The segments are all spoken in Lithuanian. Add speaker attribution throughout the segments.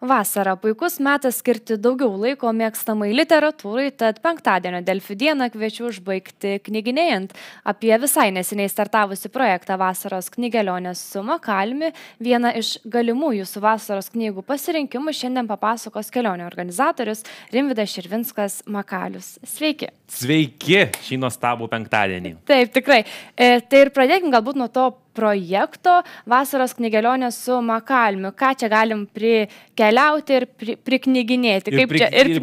Speaker 1: Vasara puikus metas skirti daugiau laiko mėgstamai literatūrai, tad penktadienio Delfi dieną kviečiu užbaigti knyginėjant. Apie visai neseniai startavusi projektą Vasaros knygelionės su Makalmi, vieną iš galimų jūsų vasaros knygų pasirinkimų šiandien papasakos kelionių organizatorius Rimvydas Širvinskas Makalius. Sveiki!
Speaker 2: Sveiki šį nuostabų penktadienį.
Speaker 1: Taip, tikrai. Tai ir pradėkim galbūt nuo to projekto Vasaros knygelionė su Makalmiu. Ką čia galim prikeliauti ir priknyginėti?
Speaker 2: Ir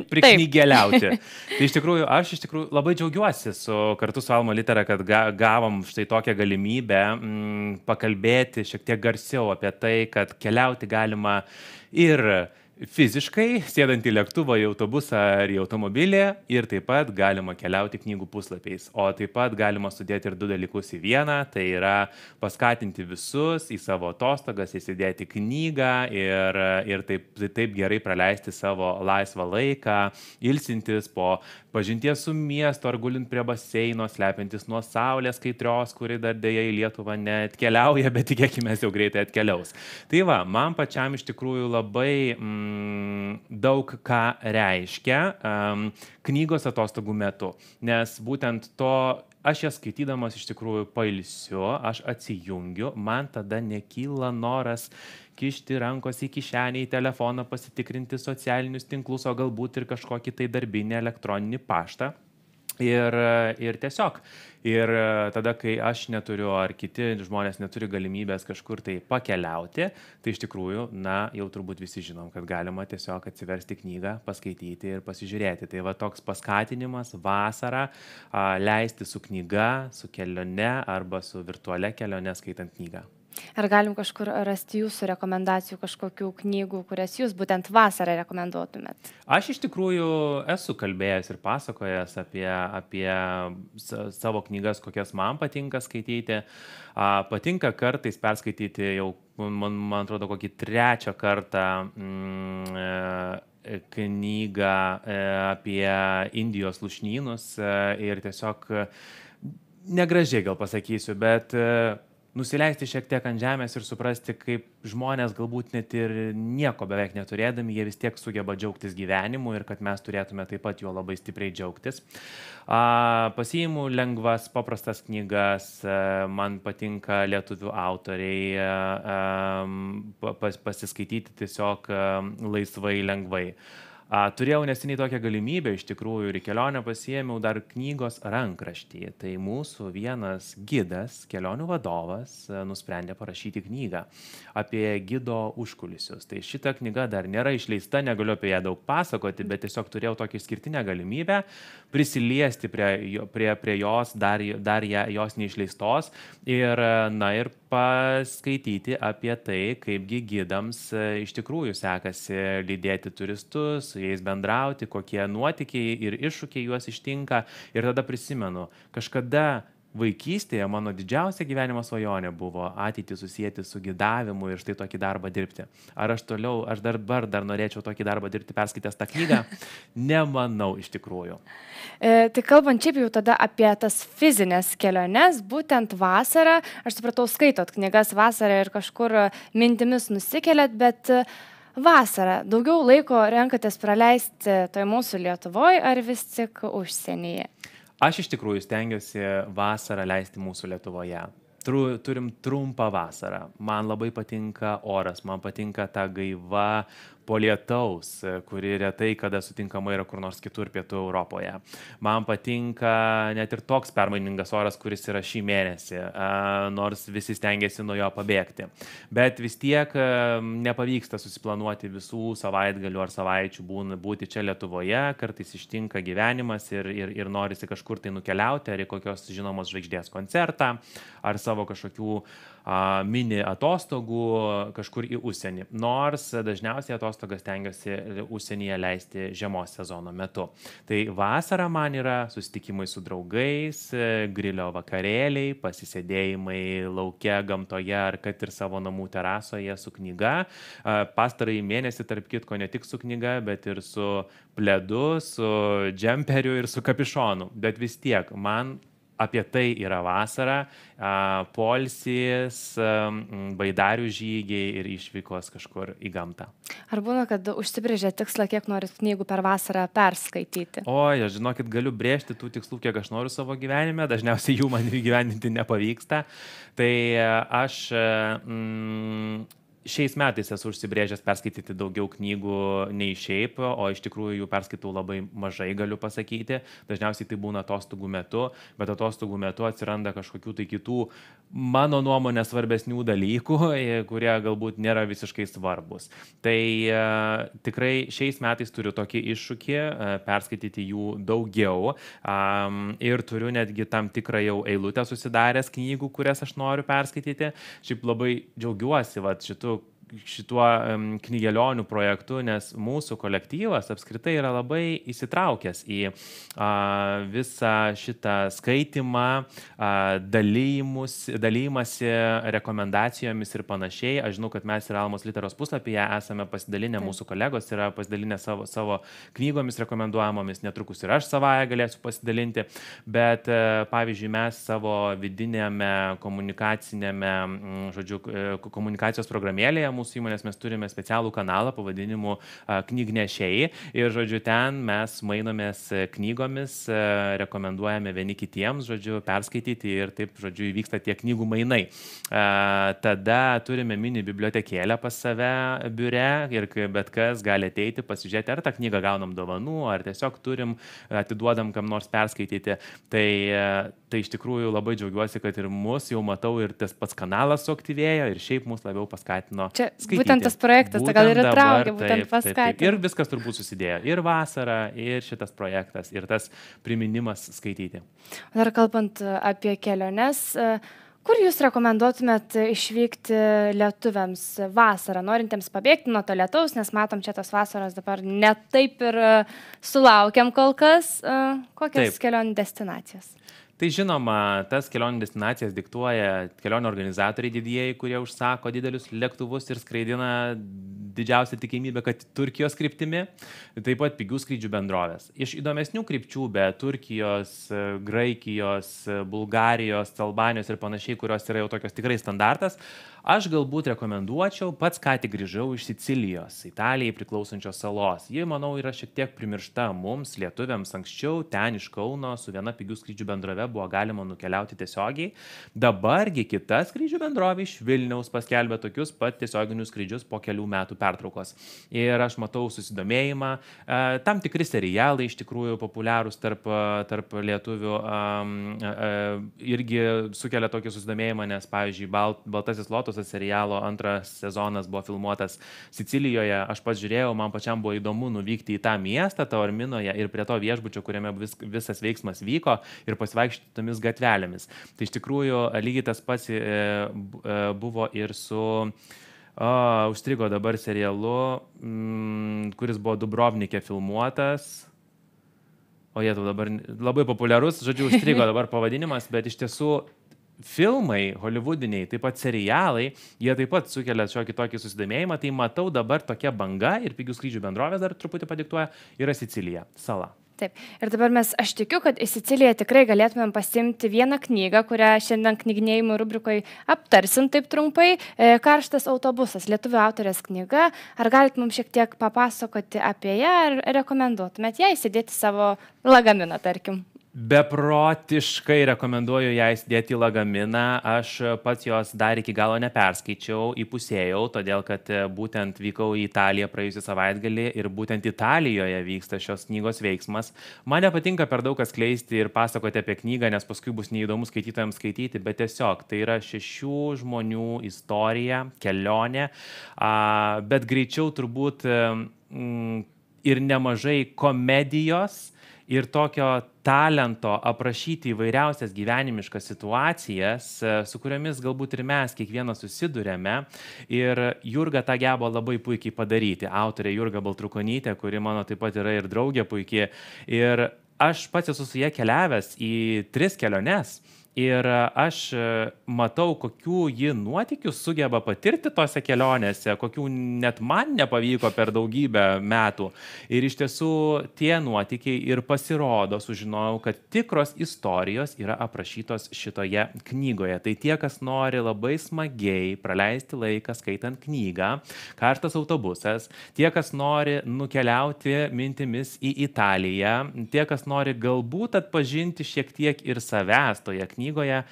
Speaker 2: priknygeliauti. Tai iš tikrųjų, aš labai džiaugiuosi kartu su Alma Litera, kad gavom štai tokią galimybę pakalbėti šiek tiek garsiau apie tai, kad keliauti galima ir fiziškai, sėdant į lėktuvą, į autobusą ar į automobilį, ir taip pat galima keliauti knygų puslapiais. O taip pat galima sudėti ir du dalykus į vieną, tai yra paskatinti visus į savo atostogas, įsidėti knygą ir taip gerai praleisti savo laisvą laiką, ilsintis po pažinties su miestu ar gulint prie baseino, slepiantis nuo saulės kaitrios, kuri dar dėja į Lietuvą neatkeliauja, bet tikėkime jau greitai atkeliaus. Tai va, man pačiam iš tikrųjų labai daug ką reiškia knygos atostogų metu, nes būtent to aš jas skaitydamas iš tikrųjų pailsiu, aš atsijungiu, man tada nekyla noras kišti rankos į kišenę, į telefoną, pasitikrinti socialinius tinklus, o galbūt ir kažkokį tai darbinį elektroninį paštą. Ir tiesiog. Ir tada, kai aš neturiu ar kiti žmonės neturi galimybės kažkur tai pakeliauti, tai iš tikrųjų, jau turbūt visi žinom, kad galima tiesiog atsiversti knygą, paskaityti ir pasižiūrėti. Tai va toks paskatinimas vasarą leisti su knyga, su kelione arba su virtualia kelione skaitant knygą.
Speaker 1: Ar galim kažkur rasti jūsų rekomendacijų, kažkokių knygų, kurias jūs būtent vasarą rekomenduotumėt?
Speaker 2: Aš iš tikrųjų esu kalbėjęs ir pasakojęs apie savo knygas, kokias man patinka skaityti. Patinka kartais perskaityti jau, man atrodo, kokį trečią kartą knygą apie Indijos lūšnynus ir tiesiog negražiai gal pasakysiu, bet nusileisti šiek tiek ant žemės ir suprasti, kaip žmonės galbūt net ir nieko beveik neturėdami, jie vis tiek sugeba džiaugtis gyvenimu ir kad mes turėtume taip pat juo labai stipriai džiaugtis. Pasiimu lengvas, paprastas knygas, man patinka lietuvių autoriai, pasiskaityti tiesiog laisvai, lengvai. Turėjau neseniai tokią galimybę iš tikrųjų ir į kelionę pasiėmiau dar knygos rankraštį. Tai mūsų vienas gidas, kelionių vadovas, nusprendė parašyti knygą apie gido užkulisius. Tai šita knyga dar nėra išleista, negaliu apie ją daug pasakoti, bet tiesiog turėjau tokią išskirtinę galimybę prisiliesti prie jos, dar jos neišleistos ir paskaityti apie tai, kaipgi gidams iš tikrųjų sekasi lydėti turistus, su jais bendrauti, kokie nuotykiai ir iššūkiai juos ištinka. Ir tada prisimenu, kažkada vaikystėje mano didžiausia gyvenimo svajonė buvo ateitį susijęti su gidavimu ir štai tokį darbą dirbti. Ar aš dabar norėčiau tokį darbą dirbti perskaitęs tą knygą? Nemanau iš tikrųjų.
Speaker 1: Tai kalbant šiaip jau tada apie tas fizinės keliones, būtent vasarą, aš supratau, skaitot knygas vasarą ir kažkur mintimis nusikeliat, bet vasarą daugiau laiko renkatės praleisti toj mūsų Lietuvoje ar vis tik užsienyje?
Speaker 2: Aš iš tikrųjų stengiuosi vasarą leisti mūsų Lietuvoje. Turim trumpą vasarą. Man labai patinka oras, man patinka ta gaiva po lietaus, kuri retai kada sutinkama yra kur nors kitur pietų Europoje. Man patinka net ir toks permainingas oras, kuris yra šį mėnesį, nors visi stengiasi nuo jo pabėgti. Bet vis tiek nepavyksta susiplanuoti visų savaitgalių ar savaičių būti čia Lietuvoje, kartais ištinka gyvenimas ir norisi kažkur tai nukeliauti, ar į kokios žinomos žvaigždės koncertą, ar savo kažkokių mini atostogų kažkur į užsienį. Nors dažniausiai atostogas stengiuosi užsienyje leisti žiemos sezono metu. Tai vasara man yra susitikimai su draugais, grilio vakarėliai, pasisėdėjimai lauke, gamtoje ar kad ir savo namų terasoje su knyga. Pastarąjį mėnesį, tarp kitko, ne tik su knyga, bet ir su pledu, su džemperiu ir su kapišonu. Bet vis tiek man apie tai yra vasara, poilsis, baidarių žygiai ir išvykos kažkur į gamtą.
Speaker 1: Ar būna, kad užsibrėžė tikslą, kiek norit knygų per vasarą perskaityti?
Speaker 2: Oi, aš žinokit, galiu brėžti tų tikslų, kiek aš noriu savo gyvenime, dažniausiai jų man įgyvendinti nepavyksta. Tai aš šiais metais esu užsibrėžęs perskaityti daugiau knygų nei šiaip, o iš tikrųjų jų perskaitau labai mažai, galiu pasakyti. Dažniausiai tai būna atostogų metu, bet atostogų metu atsiranda kažkokių tai kitų mano nuomonė svarbesnių dalykų, kurie galbūt nėra visiškai svarbus. Tai tikrai šiais metais turiu tokį iššūkį perskaityti jų daugiau ir turiu netgi tam tikrą jau eilutę susidaręs knygų, kurias aš noriu perskaityti. Šiaip labai džiaugiuosi šituo knygelionių projektu, nes mūsų kolektyvas apskritai yra labai įsitraukęs į visą šitą skaitimą, dalymasi rekomendacijomis ir panašiai. Aš žinau, kad mes ir Almos Literos puslapyje esame pasidalinę, mūsų kolegos yra pasidalinę savo knygomis rekomenduojamomis, netrukus ir aš savąją galėsiu pasidalinti, bet pavyzdžiui, mes savo vidinėme komunikacinėme, komunikacijos programėlėje mūsų įmonės mes turime specialų kanalą pavadinimu Knygnešiai ir, ten mes mainomės knygomis, rekomenduojame vieni kitiems, perskaityti ir taip, įvyksta tie knygų mainai. Tada turime mini bibliotekėlę pas save biure ir bet kas gali ateiti, pasižiūrėti, ar tą knygą gaunam dovanų, ar tiesiog atiduodam kam nors perskaityti. Tai iš tikrųjų labai džiaugiuosi, kad ir mus jau matau ir tas pats kanalas suaktyvėjo ir šiaip mus labiau paskatino skaityti.
Speaker 1: Būtent tas projektas, tai gal ir įtraukė, būtent paskatino.
Speaker 2: Ir viskas turbūt susidėjo. Ir vasara, ir šitas projektas, ir tas priminimas skaityti.
Speaker 1: Dar kalbant apie keliones, kur jūs rekomenduotumėt išvykti lietuviams vasarą, norintiems pabėgti nuo to lietaus, nes matom čia tos vasaros dabar netaip ir sulaukiam kol kas. Kokios kelionių destinacijos?
Speaker 2: Tai žinoma, tas kelionių destinacijas diktuoja kelionių organizatoriai didieji, kurie užsako didelius lėktuvus ir skraidina didžiausia tikimybė, kad Turkijos kryptimi, taip pat pigių skrydžių bendrovės. Iš įdomesnių krypčių be Turkijos, Graikijos, Bulgarijos, Albanijos ir panašiai, kurios yra jau tokios tikrai standartas, aš galbūt rekomenduočiau, pats ką tik grįžau iš Sicilijos, Italijai priklausančios salos. Ji, manau, yra šiek tiek primiršta mums, lietuviams. Anksčiau ten iš Kauno su viena pigių skrydžių bendrove buvo galima nukeliauti tiesiogiai. Dabargi kita skrydžių bendrovė iš Vilniaus paskelbė tokius pat tiesioginius skrydžius po kelių metų pertraukos. Ir aš matau susidomėjimą. Tam tikri serialai iš tikrųjų populiarūs tarp lietuvių irgi sukelia tokį susidomėjimą, nes, pavyzdžiui, Baltasis lotus serialo antras sezonas buvo filmuotas Sicilijoje. Aš pats žiūrėjau, man pačiam buvo įdomu nuvykti į tą miestą, Taorminoje ir prie to viešbučio, kuriame visas veiksmas vyko ir pasivaikščioti tomis gatvelėmis. Tai iš tikrųjų lygiai tas pats buvo ir su užstrigo dabar serialu, kuris buvo Dubrovnike filmuotas. O jie dabar labai populiarus, užstrigo dabar pavadinimas, bet iš tiesų filmai, holivudiniai, taip pat serialai, jie taip pat sukelia šiokį tokį susidomėjimą, tai matau dabar tokia banga ir pigių skrydžių bendrovės dar truputį padiktuoja, yra Sicilija, sala.
Speaker 1: Taip. Ir dabar aš tikiu, kad į Siciliją tikrai galėtumėm pasiimti vieną knygą, kurią šiandien knyginėjimo rubrikoje aptarsim taip trumpai. Karštas autobusas, lietuvių autorės knyga. Ar galit mums šiek tiek papasakoti apie ją ir rekomenduotumėt ją įsidėti savo lagaminą, tarkim?
Speaker 2: Beprotiškai rekomenduoju ją įsidėti į lagaminą. Aš pats jos dar iki galo neperskaičiau, įpusėjau, todėl kad būtent vykau į Italiją praėjusį savaitgalį ir būtent Italijoje vyksta šios knygos veiksmas. Man nepatinka per daug atskleisti ir pasakoti apie knygą, nes paskui bus neįdomu skaitytojams skaityti, bet tiesiog tai yra 6 žmonių istorija, kelionė, bet greičiau turbūt ir nemažai komedijos ir tokio talento aprašyti įvairiausias gyvenimiškas situacijas, su kuriomis galbūt ir mes kiekvienas susidurėme. Ir Jurga tą gebo labai puikiai padaryti. Autorė Jurga Baltrukonytė, kuri mano taip pat yra ir draugė puikiai. Ir aš pats esu su ja keliavęs į 3 keliones. Ir aš matau, kokių ji nuotykių sugeba patirti tose kelionėse, kokių net man nepavyko per daugybę metų. Ir iš tiesų tie nuotykiai ir pasirodo, sužinojau, kad tikros istorijos yra aprašytos šitoje knygoje. Tai tie, kas nori labai smagiai praleisti laiką skaitant knygą, karštas autobusas, tie, kas nori nukeliauti mintimis į Italiją, tie, kas nori galbūt atpažinti šiek tiek ir savęs toje knygoje,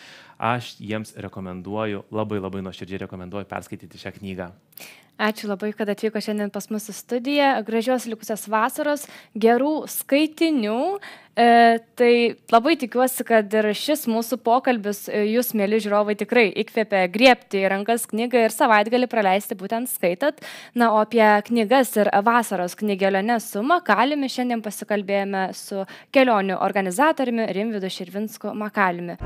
Speaker 2: aš jiems rekomenduoju, labai nuoširdžiai rekomenduoju perskaityti šią knygą.
Speaker 1: Ačiū labai, kad atvyko šiandien pas mus į studiją. Gražios likusios vasaros, gerų skaitinių. Tai labai tikiuosi, kad ir šis mūsų pokalbis jūs, mėly žiūrovai, tikrai įkvėpė griebti į rankas knygą ir savaitgalį praleisti būtent skaitat. Na, o apie knygas ir vasaros knygeliones su Makaliumi šiandien pasikalbėjome su kelionių organizatoriumi Rimvydu Širvinsku Makaliumi.